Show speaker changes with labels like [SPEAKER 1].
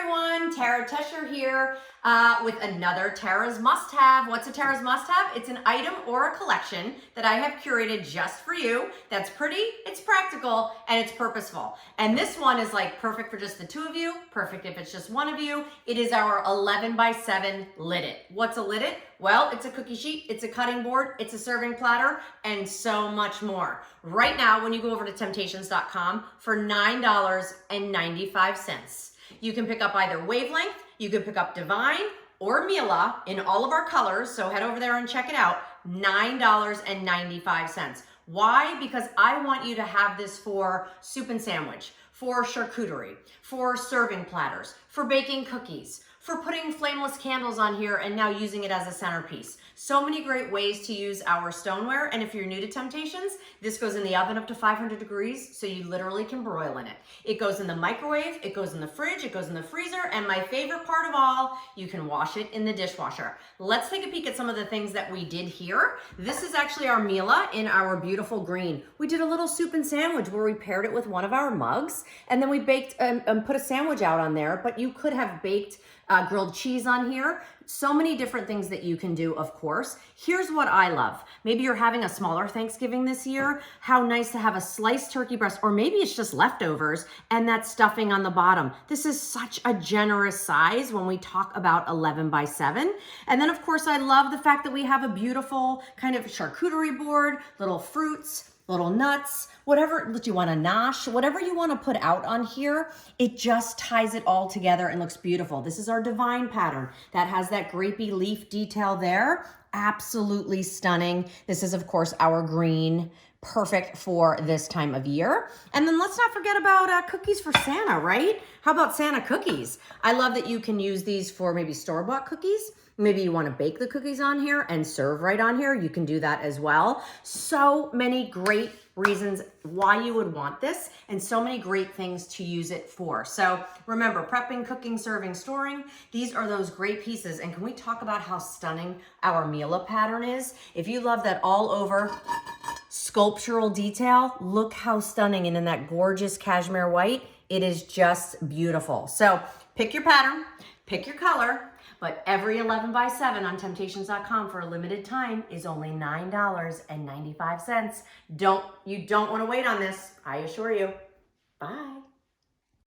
[SPEAKER 1] everyone, Tara Tesher here with another Tara's Must-Have. What's a Tara's Must-Have? It's an item or a collection that I have curated just for you. That's pretty, it's practical, and it's purposeful. And this one is like perfect for just the two of you, perfect if it's just one of you. It is our 11 by 7 lid it. What's a lid it? Well, it's a cookie sheet, it's a cutting board, it's a serving platter, and so much more. Right now, when you go over to temp-tations.com for $9.95, you can pick up either Wavelength, you can pick up Divine, or Mila in all of our colors, so head over there and check it out, $9.95. Why? Because I want you to have this for soup and sandwich, for charcuterie, for serving platters, for baking cookies, for putting flameless candles on here and now using it as a centerpiece. So many great ways to use our stoneware. And if you're new to Temp-Tations, this goes in the oven up to 500 degrees, so you literally can broil in it. It goes in the microwave, it goes in the fridge, it goes in the freezer, and my favorite part of all, you can wash it in the dishwasher. Let's take a peek at some of the things that we did here. This is actually our Mila in our beautiful green. We did a little soup and sandwich where we paired it with one of our mugs, and then we baked and put a sandwich out on there, but you could have baked grilled cheese on here. So many different things that you can do, of course. Here's what I love. Maybe you're having a smaller Thanksgiving this year. How nice to have a sliced turkey breast, or maybe it's just leftovers and that stuffing on the bottom. This is such a generous size when we talk about 11 by 7. And then of course, I love the fact that we have a beautiful kind of charcuterie board, little fruits, little nuts, whatever that you want to nosh, whatever you want to put out on here, it just ties it all together and looks beautiful. This is our Divine pattern that has that grapey leaf detail there. Absolutely stunning. This is, of course, our green, perfect for this time of year. And then let's not forget about cookies for Santa, right? How about Santa cookies? I love that you can use these for maybe store-bought cookies. Maybe you want to bake the cookies on here and serve right on here. You can do that as well. So many great reasons why you would want this and so many great things to use it for. So remember, prepping, cooking, serving, storing, these are those great pieces. And can we talk about how stunning our Mila pattern is? If you love that all over sculptural detail, look how stunning, and in that gorgeous cashmere white, it is just beautiful. So pick your pattern, pick your color, but every 11 by 7 on temp-tations.com for a limited time is only $9.95. You don't want to wait on this, I assure you. Bye.